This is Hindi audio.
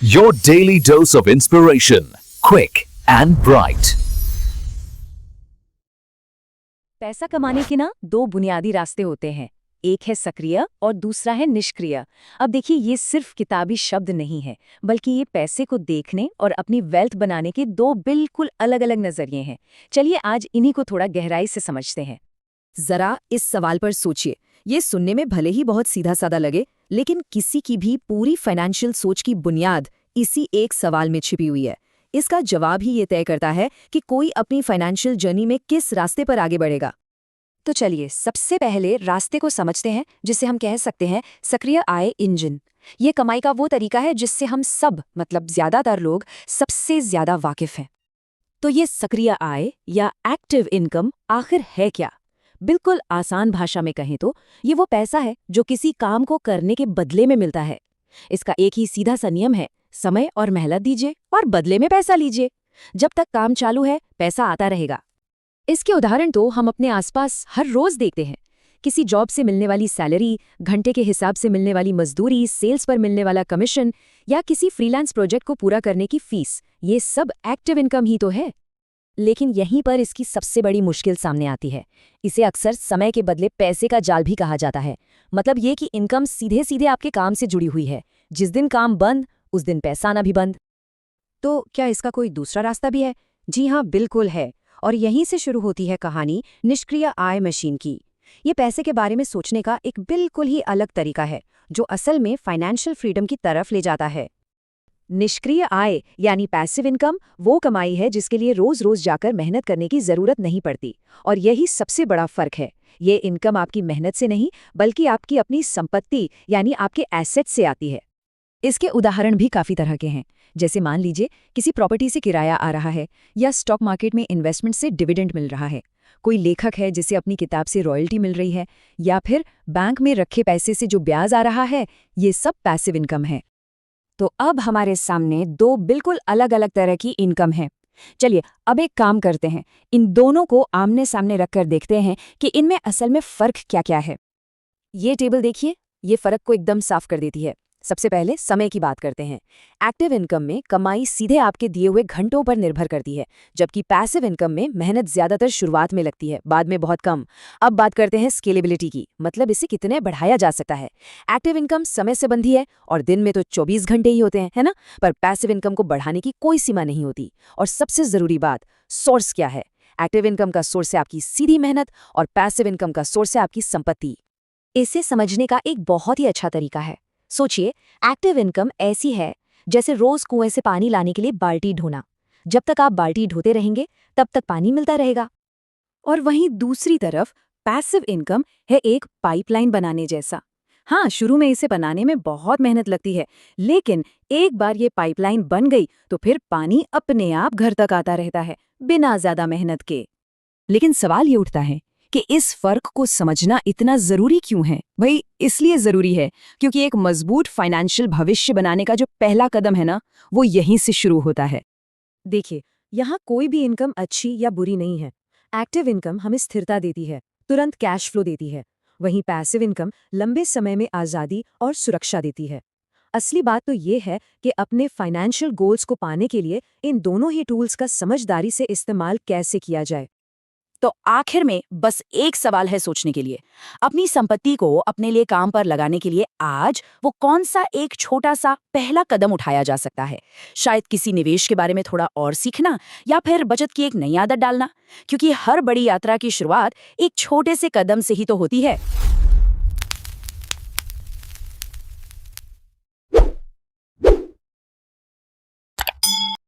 Your daily dose of inspiration, quick and bright. पैसा कमाने के ना दो बुनियादी रास्ते होते हैं। एक है सक्रिय और दूसरा है निष्क्रिय। अब देखिए, ये सिर्फ किताबी शब्द नहीं है, बल्कि ये पैसे को देखने और अपनी वेल्थ बनाने के दो बिल्कुल अलग अलग नजरिए हैं। चलिए आज इन्हीं को थोड़ा गहराई से समझते हैं। जरा इस सवाल पर सोचिए। ये सुनने में भले ही बहुत सीधा साधा लगे, लेकिन किसी की भी पूरी फाइनेंशियल सोच की बुनियाद इसी एक सवाल में छिपी हुई है। इसका जवाब ही ये तय करता है कि कोई अपनी फाइनेंशियल जर्नी में किस रास्ते पर आगे बढ़ेगा। तो चलिए सबसे पहले रास्ते को समझते हैं, जिसे हम कह सकते हैं सक्रिय आय इंजन। ये कमाई का वो तरीका है जिससे हम सब, मतलब ज्यादातर लोग, सबसे ज्यादा वाकिफ हैं। तो ये सक्रिय आय या एक्टिव इनकम आखिर है क्या? बिल्कुल आसान भाषा में कहें तो ये वो पैसा है जो किसी काम को करने के बदले में मिलता है। इसका एक ही सीधा सा नियम है, समय और मेहनत दीजिए और बदले में पैसा लीजिए। जब तक काम चालू है पैसा आता रहेगा। इसके उदाहरण तो हम अपने आसपास हर रोज देखते हैं। किसी जॉब से मिलने वाली सैलरी, घंटे के हिसाब से मिलने वाली मजदूरी, सेल्स पर मिलने वाला कमीशन या किसी फ्रीलांस प्रोजेक्ट को पूरा करने की फीस, ये सब एक्टिव इनकम ही तो है। लेकिन यहीं पर इसकी सबसे बड़ी मुश्किल सामने आती है। इसे अक्सर समय के बदले पैसे का जाल भी कहा जाता है। मतलब ये कि इनकम सीधे सीधे आपके काम से जुड़ी हुई है। जिस दिन काम बंद, उस दिन पैसा आना भी बंद। तो क्या इसका कोई दूसरा रास्ता भी है? जी हाँ, बिल्कुल है। और यहीं से शुरू होती है कहानी निष्क्रिय आय मशीन की। ये पैसे के बारे में सोचने का एक बिल्कुल ही अलग तरीका है, जो असल में फाइनेंशियल फ्रीडम की तरफ ले जाता है। निष्क्रिय आय यानी पैसिव इनकम वो कमाई है जिसके लिए रोज रोज जाकर मेहनत करने की जरूरत नहीं पड़ती। और यही सबसे बड़ा फर्क है। ये इनकम आपकी मेहनत से नहीं, बल्कि आपकी अपनी संपत्ति यानी आपके एसेट से आती है। इसके उदाहरण भी काफी तरह के हैं। जैसे मान लीजिए किसी प्रॉपर्टी से किराया आ रहा है, या स्टॉक मार्केट में इन्वेस्टमेंट से डिविडेंड मिल रहा है। कोई लेखक है जिसे अपनी किताब से रॉयल्टी मिल रही है, या फिर बैंक में रखे पैसे से जो ब्याज आ रहा है। ये सब पैसिव इनकम है। तो अब हमारे सामने दो बिल्कुल अलग अलग तरह की इनकम है। चलिए अब एक काम करते हैं, इन दोनों को आमने सामने रखकर देखते हैं कि इनमें असल में फर्क क्या क्या है। ये टेबल देखिए, ये फर्क को एकदम साफ कर देती है। सबसे पहले समय की बात करते हैं। एक्टिव इनकम में कमाई सीधे आपके दिए हुए घंटों पर निर्भर करती है, जबकि पैसिव इनकम में मेहनत ज्यादातर शुरुआत में लगती है, बाद में बहुत कम। अब बात करते हैं स्केलेबिलिटी की, मतलब इसे कितने बढ़ाया जा सकता है। एक्टिव इनकम समय से बंधी है और दिन में तो 24 घंटे ही होते हैं, है ना? पर पैसिव इनकम को बढ़ाने की कोई सीमा नहीं होती। और सबसे जरूरी बात, सोर्स क्या है? एक्टिव इनकम का सोर्स है आपकी सीधी मेहनत और पैसिव इनकम का सोर्स है आपकी संपत्ति। इसे समझने का एक बहुत ही अच्छा तरीका है। सोचिए, एक्टिव इनकम ऐसी है जैसे रोज कुएं से पानी लाने के लिए बाल्टी ढोना। जब तक आप बाल्टी ढोते रहेंगे तब तक पानी मिलता रहेगा। और वहीं दूसरी तरफ पैसिव इनकम है एक पाइपलाइन बनाने जैसा। हाँ, शुरू में इसे बनाने में बहुत मेहनत लगती है, लेकिन एक बार ये पाइपलाइन बन गई तो फिर पानी अपने आप घर तक आता रहता है, बिना ज्यादा मेहनत के। लेकिन सवाल ये उठता है कि इस फर्क को समझना इतना जरूरी क्यों है? भाई, इसलिए जरूरी है क्योंकि एक मजबूत फाइनेंशियल भविष्य बनाने का जो पहला कदम है ना, वो यहीं से शुरू होता है। देखिए, यहाँ कोई भी इनकम अच्छी या बुरी नहीं है। एक्टिव इनकम हमें स्थिरता देती है, तुरंत कैश फ्लो देती है। वहीं पैसिव इनकम लंबे समय में आज़ादी और सुरक्षा देती है। असली बात तो ये है कि अपने फाइनेंशियल गोल्स को पाने के लिए इन दोनों ही टूल्स का समझदारी से इस्तेमाल कैसे किया जाए। तो आखिर में बस एक सवाल है सोचने के लिए। अपनी संपत्ति को अपने लिए काम पर लगाने के लिए आज वो कौन सा एक छोटा सा पहला कदम उठाया जा सकता है? शायद किसी निवेश के बारे में थोड़ा और सीखना, या फिर बचत की एक नई आदत डालना। क्योंकि हर बड़ी यात्रा की शुरुआत एक छोटे से कदम से ही तो होती है।